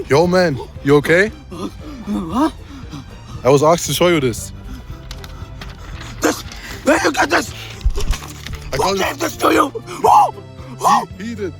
Yo, man, you okay? What? I was asked to show you this. This? Where you get this? I Who told gave this to you? Who? He did.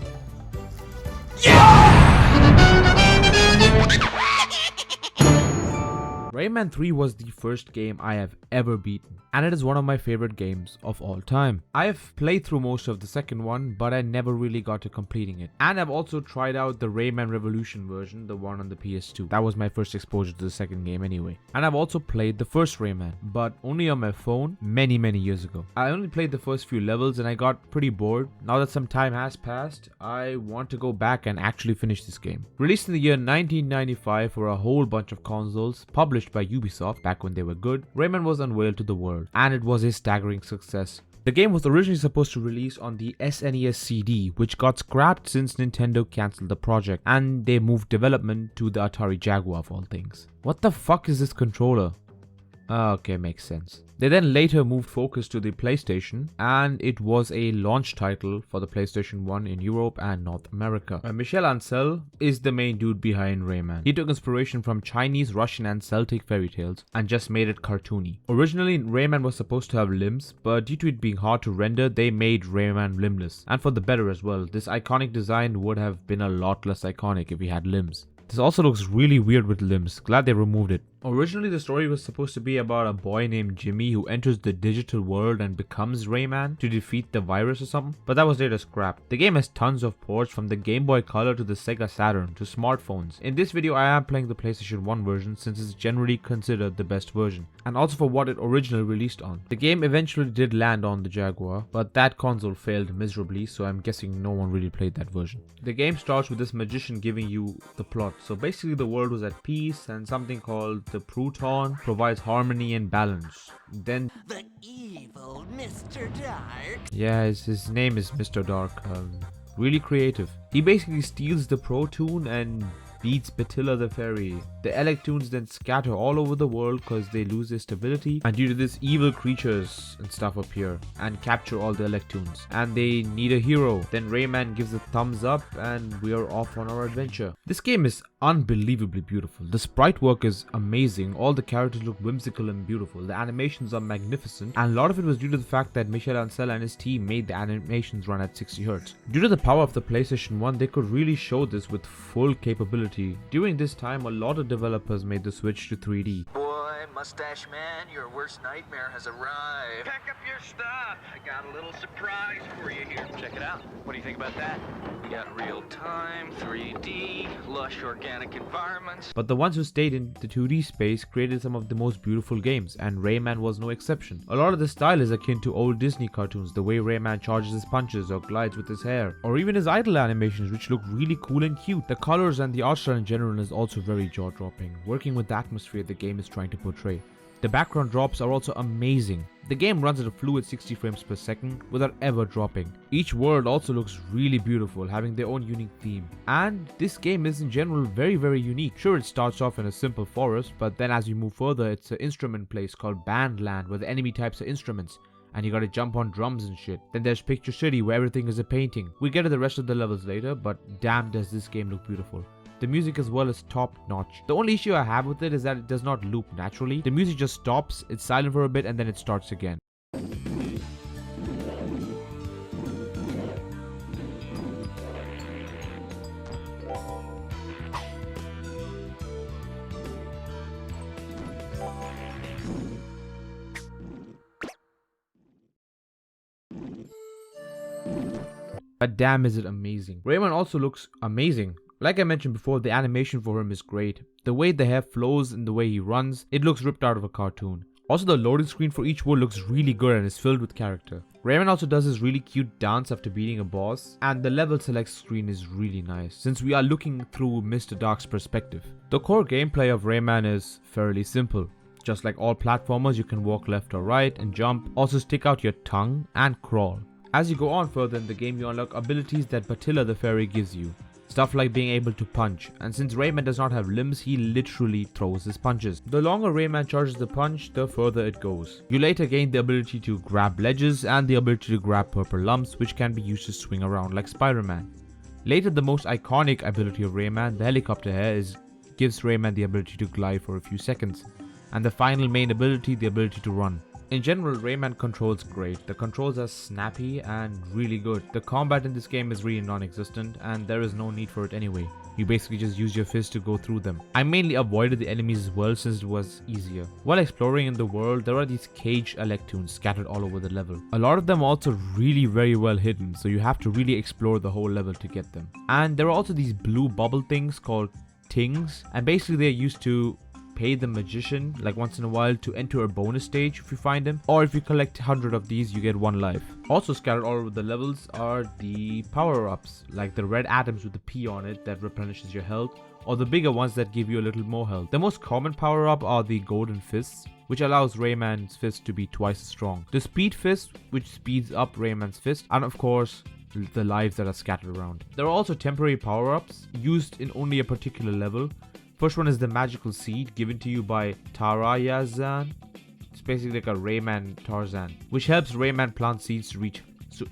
Rayman 3 was the first game I have ever beaten, and it is one of my favorite games of all time. I have played through most of the second one, but I never really got to completing it. And I've also tried out the Rayman Revolution version, the one on the PS2. That was my first exposure to the second game anyway. And I've also played the first Rayman, but only on my phone many years ago. I only played the first few levels and I got pretty bored. Now that some time has passed, I want to go back and actually finish this game. Released in the year 1995 for a whole bunch of consoles, published by Ubisoft back when they were good, Rayman was unveiled to the world, and it was a staggering success. The game was originally supposed to release on the SNES CD, which got scrapped since Nintendo cancelled the project, and they moved development to the Atari Jaguar of all things. What the fuck is this controller? Okay, makes sense. They then later moved focus to the PlayStation, and it was a launch title for the PlayStation 1 in Europe and North America. Michel Ancel is the main dude behind Rayman. He took inspiration from Chinese, Russian and Celtic fairy tales and just made it cartoony. Originally, Rayman was supposed to have limbs, but due to it being hard to render, they made Rayman limbless. And for the better as well. This iconic design would have been a lot less iconic if he had limbs. This also looks really weird with limbs. Glad they removed it. Originally, the story was supposed to be about a boy named Jimmy who enters the digital world and becomes Rayman to defeat the virus or something, but that was later scrapped. The game has tons of ports from the Game Boy Color to the Sega Saturn to smartphones. In this video, I am playing the PlayStation 1 version since it's generally considered the best version, and also for what it originally released on. The game eventually did land on the Jaguar, but that console failed miserably, so I'm guessing no one really played that version. The game starts with this magician giving you the plot. So basically the world was at peace and something called the Proton provides harmony and balance. Then The evil Mr. Dark. yeah, his name is Mr. Dark. Really creative. He basically steals the Proton and beats Batilla the fairy. The Electoons then scatter all over the world because they lose their stability, and due to this, evil creatures and stuff appear and capture all the Electoons, and they need a hero. Then Rayman gives a thumbs up and we are off on our adventure. This game is unbelievably beautiful. The sprite work is amazing. All the characters look whimsical and beautiful. The animations are magnificent, and a lot of it was due to the fact that Michel Ancel and his team made the animations run at 60 Hz. Due to the power of the PlayStation 1, they could really show this with full capability. During this time, a lot of developers made the switch to 3D. Boy, Mustache Man, your worst nightmare has arrived. Pack up your stuff. I got a little surprise for you here. Check it out. What do you think about that? We got real-time, 3D, lush organic environments. But the ones who stayed in the 2D space created some of the most beautiful games, and Rayman was no exception. A lot of the style is akin to old Disney cartoons, the way Rayman charges his punches or glides with his hair, or even his idle animations, which look really cool and cute. The colors and the art style in general is also very jaw-dropping, working with the atmosphere the game is trying to portray. The background drops are also amazing. The game runs at a fluid 60 frames per second without ever dropping. Each world also looks really beautiful, having their own unique theme. And this game is in general very unique. Sure, it starts off in a simple forest, but then as you move further, it's an instrument place called Bandland where the enemy types are instruments, and you gotta jump on drums and shit. Then there's Picture City where everything is a painting. We get to the rest of the levels later, but damn does this game look beautiful. The music as well is top notch. The only issue I have with it is that it does not loop naturally. The music just stops, it's silent for a bit, and then it starts again. But damn is it amazing. Rayman also looks amazing. Like I mentioned before, the animation for him is great. The way the hair flows and the way he runs, it looks ripped out of a cartoon. Also, the loading screen for each world looks really good and is filled with character. Rayman also does his really cute dance after beating a boss, and the level select screen is really nice since we are looking through Mr. Dark's perspective. The core gameplay of Rayman is fairly simple. Just like all platformers, you can walk left or right and jump, also stick out your tongue and crawl. As you go on further in the game, you unlock abilities that Batilla the fairy gives you. Stuff like being able to punch, and since Rayman does not have limbs, he literally throws his punches. The longer Rayman charges the punch, the further it goes. You later gain the ability to grab ledges and the ability to grab purple lumps, which can be used to swing around like Spider-Man. Later, the most iconic ability of Rayman, the helicopter hair, gives Rayman the ability to glide for a few seconds. And the final main ability, the ability to run. In general, Rayman controls great. The controls are snappy and really good. The combat in this game is really non-existent and there is no need for it anyway. You basically just use your fist to go through them. I mainly avoided the enemies as well since it was easier. While exploring in the world, there are these caged electoons scattered all over the level. A lot of them are also really very well hidden, so you have to really explore the whole level to get them. And there are also these blue bubble things called tings, and basically they're used to pay the magician like once in a while to enter a bonus stage if you find him, or if you collect 100 of these you get 1 life. Also scattered all over the levels are the power-ups, like the red atoms with the P on it that replenishes your health, or the bigger ones that give you a little more health. The most common power-up are the golden fists, which allows Rayman's fist to be twice as strong. The speed fist, which speeds up Rayman's fist, and of course the lives that are scattered around. There are also temporary power-ups used in only a particular level. First one is the magical seed given to you by Tarayazan. It's basically like a Rayman Tarzan, which helps Rayman plant seeds to reach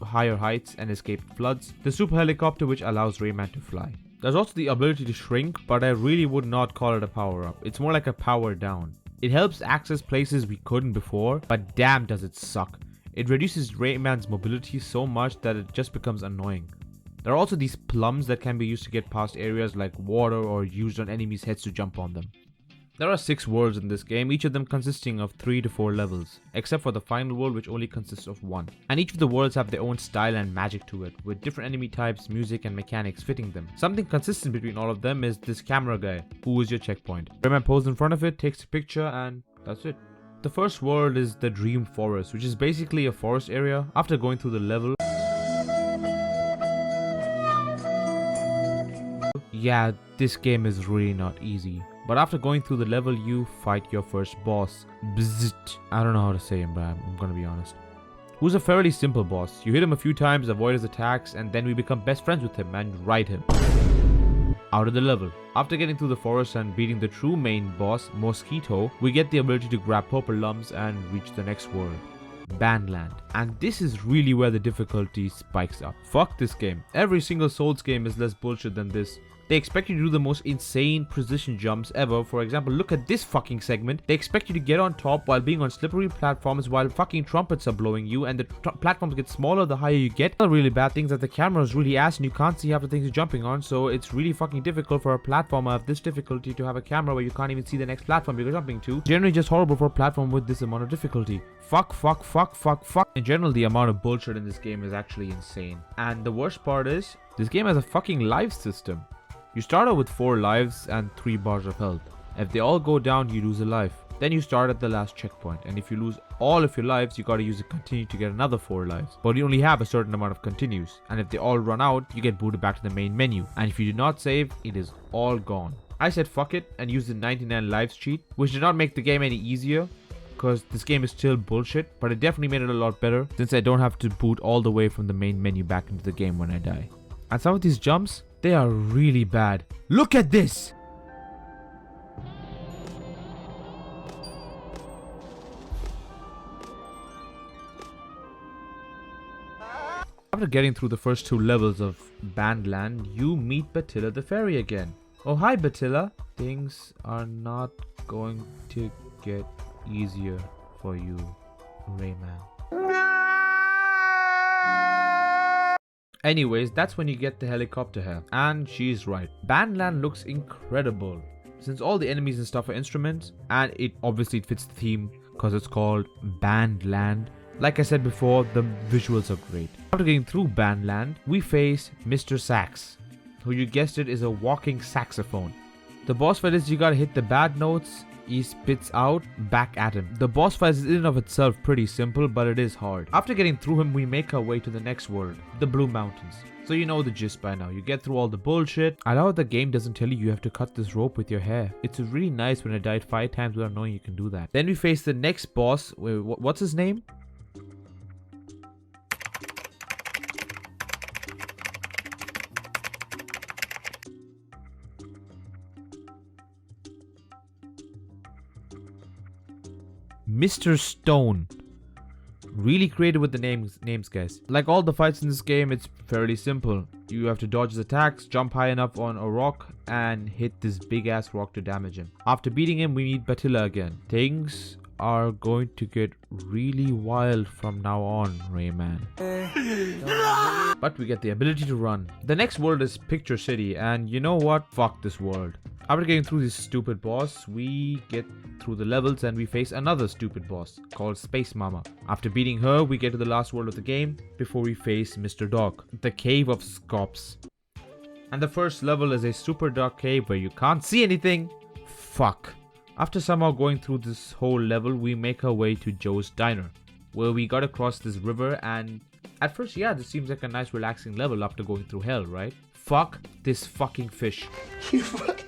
higher heights and escape floods. The super helicopter, which allows Rayman to fly. There's also the ability to shrink, but I really would not call it a power up. It's more like a power down. It helps access places we couldn't before, but damn does it suck. It reduces Rayman's mobility so much that it just becomes annoying. There are also these plums that can be used to get past areas like water or used on enemies' heads to jump on them. There are 6 worlds in this game, each of them consisting of 3 to 4 levels, except for the final world which only consists of 1. And each of the worlds have their own style and magic to it, with different enemy types, music and mechanics fitting them. Something consistent between all of them is this camera guy, who is your checkpoint. Rayman poses in front of it, takes a picture, and that's it. The first world is the Dream Forest, which is basically a forest area. After going through the level, yeah, this game is really not easy. But after going through the level, you fight your first boss. Bzzzt. I don't know how to say him, but I'm gonna be honest. Who's a fairly simple boss. You hit him a few times, avoid his attacks, and then we become best friends with him and ride him out of the level. After getting through the forest and beating the true main boss, Mosquito, we get the ability to grab purple lumps and reach the next world, Bandland. And this is really where the difficulty spikes up. Fuck this game. Every single Souls game is less bullshit than this. They expect you to do the most insane precision jumps ever. For example, look at this fucking segment. They expect you to get on top while being on slippery platforms while fucking trumpets are blowing you, and the platforms get smaller the higher you get. The really bad things that the camera is really ass and you can't see half the things you're jumping on, so it's really fucking difficult for a platformer of this difficulty to have a camera where you can't even see the next platform you're jumping to. Generally just horrible for a platform with this amount of difficulty. Fuck. In general, the amount of bullshit in this game is actually insane. And the worst part is, this game has a fucking life system. You start out with 4 lives and 3 bars of health. If they all go down, you lose a life. Then you start at the last checkpoint, and if you lose all of your lives, you gotta use a continue to get another 4 lives. But you only have a certain amount of continues, and if they all run out, you get booted back to the main menu. And if you do not save, it is all gone. I said fuck it and used the 99 lives cheat, which did not make the game any easier, because this game is still bullshit, but it definitely made it a lot better since I don't have to boot all the way from the main menu back into the game when I die. And some of these jumps, they are really bad. Look at this! After getting through the first 2 levels of Bandland, you meet Batilla the fairy again. Oh hi Batilla. Things are not going to get easier for you, Rayman. Anyways, that's when you get the helicopter hair. And she's right. Bandland looks incredible. Since all the enemies and stuff are instruments, and it obviously fits the theme because it's called Bandland. Like I said before, the visuals are great. After getting through Bandland, we face Mr. Sax, who you guessed it is a walking saxophone. The boss fight is you gotta hit the bad notes he spits out back at him. The boss fight is in and of itself pretty simple, but it is hard. After getting through him, we make our way to the next world, the Blue Mountains. So you know the gist by now. You get through all the bullshit. I love the game doesn't tell you have to cut this rope with your hair. It's really nice when I died 5 times without knowing you can do that. Then we face the next boss. Wait, what's his name? Mr. Stone. really creative with the names, guys. Like all the fights in this game, it's fairly simple. You have to dodge his attacks, jump high enough on a rock, and hit this big ass rock to damage him. After beating him, we meet Batilla again. Things are going to get really wild from now on, Rayman. But we get the ability to run. The next world is Picture City, and you know what? Fuck this world. After getting through this stupid boss, we get through the levels and we face another stupid boss called Space Mama. After beating her, we get to the last world of the game before we face Mr. Dog, the Cave of Scops. And the first level is a super dark cave where you can't see anything. Fuck. After somehow going through this whole level, we make our way to Joe's Diner, where we gotta cross this river, and at first, yeah, this seems like a nice relaxing level after going through hell, right? Fuck this fucking fish. You fucking...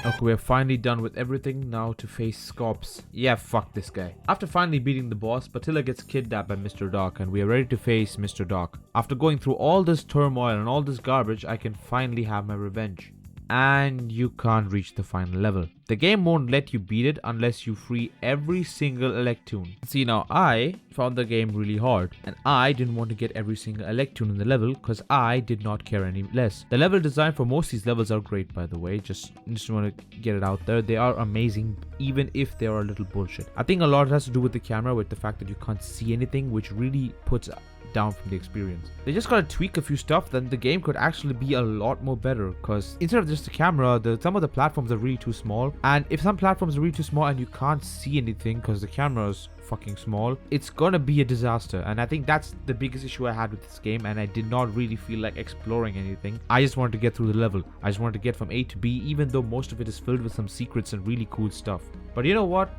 Okay, we're finally done with everything. Now to face Scops. Yeah, fuck this guy. After finally beating the boss, Batilla gets kidnapped by Mr. Dark and we are ready to face Mr. Dark. After going through all this turmoil and all this garbage, I can finally have my revenge. And you can't reach the final level. The game won't let you beat it unless you free every single Electoon. See, now I found the game really hard and I didn't want to get every single Electoon in the level because I did not care any less. The level design for most of these levels are great, by the way. Just want to get it out there. They are amazing even if they are a little bullshit. I think a lot has to do with the camera, with the fact that you can't see anything, which really puts down from the experience. They just gotta tweak a few stuff, then the game could actually be a lot more better, because instead of just the camera, some of the platforms are really too small, and if some platforms are really too small and you can't see anything because the camera is fucking small, it's gonna be a disaster. And I think that's the biggest issue I had with this game, and I did not really feel like exploring anything. I just wanted to get through the level. I just wanted to get from A to B, even though most of it is filled with some secrets and really cool stuff. But you know what?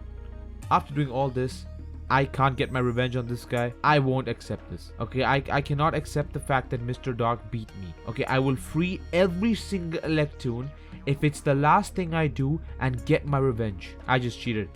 After doing all this, I can't get my revenge on this guy. I won't accept this. Okay, I cannot accept the fact that Mr. Dark beat me. Okay, I will free every single Electoon if it's the last thing I do and get my revenge. I just cheated.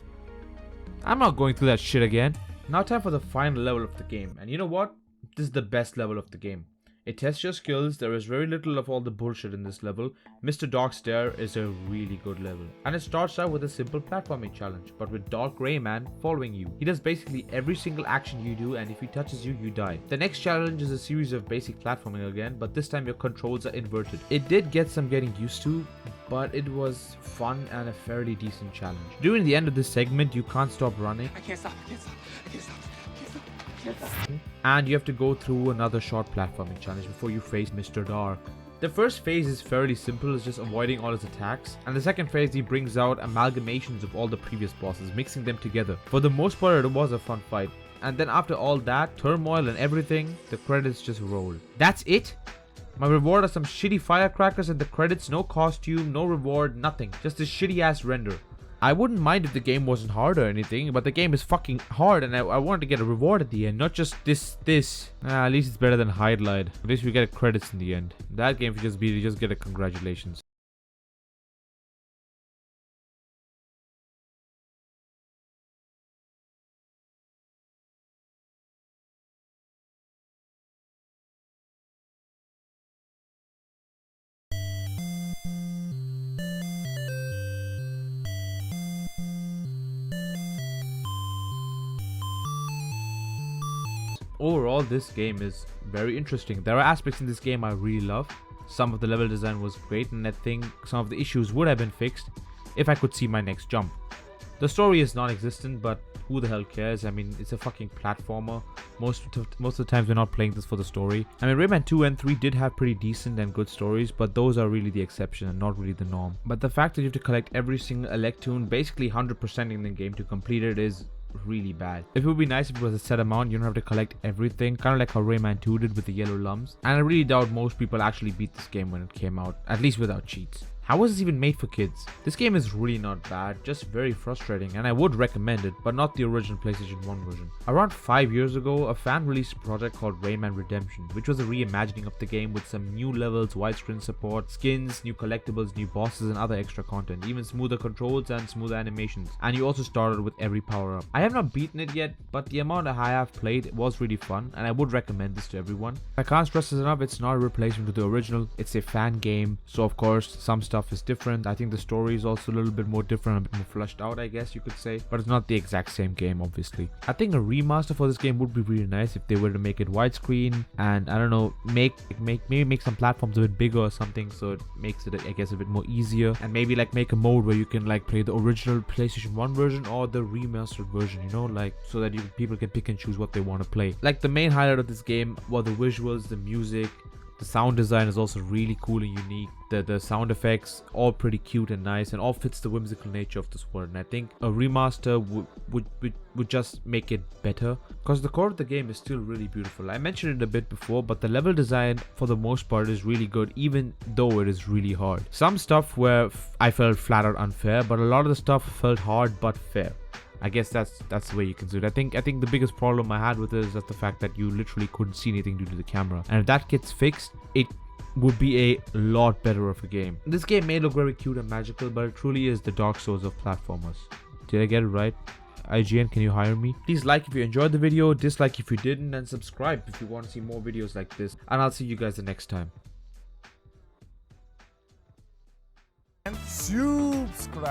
I'm not going through that shit again. Now time for the final level of the game. And you know what? This is the best level of the game. It tests your skills. There is very little of all the bullshit in this level. Mr. Dark's Dare is a really good level. And it starts out with a simple platforming challenge, but with Dark Rayman following you. He does basically every single action you do, and if he touches you, you die. The next challenge is a series of basic platforming again, but this time your controls are inverted. It did get some getting used to, but it was fun and a fairly decent challenge. During the end of this segment, you can't stop running. I can't stop, I can't stop, I can't stop. And you have to go through another short platforming challenge before you face Mr. Dark. The first phase is fairly simple, it's just avoiding all his attacks. And the second phase, he brings out amalgamations of all the previous bosses, mixing them together. For the most part, it was a fun fight. And then after all that, turmoil and everything, the credits just roll. That's it? My reward are some shitty firecrackers and the credits, no costume, no reward, nothing. Just a shitty ass render. I wouldn't mind if the game wasn't hard or anything, but the game is fucking hard and I wanted to get a reward at the end, not just this. At least it's better than Highlight. At least we get credits in the end. That game, if you just beat it, you just get a congratulations. Overall, this game is very interesting. There are aspects in this game I really love. Some of the level design was great, and I think some of the issues would have been fixed if I could see my next jump. The story is non-existent, but who the hell cares? I mean, it's a fucking platformer. Most of the times we're not playing this for the story. I mean, Rayman 2 and 3 did have pretty decent and good stories, but those are really the exception and not really the norm. But the fact that you have to collect every single Electoon, basically 100% in the game to complete it, is really bad. It would be nice if it was a set amount, you don't have to collect everything, kind of like how Rayman 2 did with the yellow lumps. And I really doubt most people actually beat this game when it came out, at least without cheats. How was this even made for kids? This game is really not bad, just very frustrating, and I would recommend it, but not the original PlayStation 1 version. Around 5 years ago, a fan released a project called Rayman Redemption, which was a reimagining of the game with some new levels, widescreen support, skins, new collectibles, new bosses, and other extra content, even smoother controls and smoother animations. And you also started with every power-up. I have not beaten it yet, but the amount I have played was really fun, and I would recommend this to everyone. I can't stress this enough, it's not a replacement to the original, it's a fan game, so of course some stuff is different. I think the story is also a little bit more different, a bit more fleshed out, I guess you could say, but it's not the exact same game, obviously. I think a remaster for this game would be really nice if they were to make it widescreen, and I don't know, maybe make some platforms a bit bigger or something, so it makes it, I guess, a bit more easier, and maybe like make a mode where you can like play the original PlayStation 1 version or the remastered version, you know, like so that people can pick and choose what they want to play. Like the main highlight of this game were the visuals, the music. The sound design is also really cool and unique. The sound effects, all pretty cute and nice, and all fits the whimsical nature of this world. And I think a remaster would just make it better, because the core of the game is still really beautiful. I mentioned it a bit before, but the level design for the most part is really good, even though it is really hard. Some stuff where I felt flat out unfair, but a lot of the stuff felt hard but fair. I guess that's the way you can do it. I think the biggest problem I had with it is just the fact that you literally couldn't see anything due to the camera. And if that gets fixed, it would be a lot better of a game. This game may look very cute and magical, but it truly is the Dark Souls of platformers. Did I get it right? IGN, can you hire me? Please like if you enjoyed the video, dislike if you didn't, and subscribe if you want to see more videos like this. And I'll see you guys the next time. Subscribe.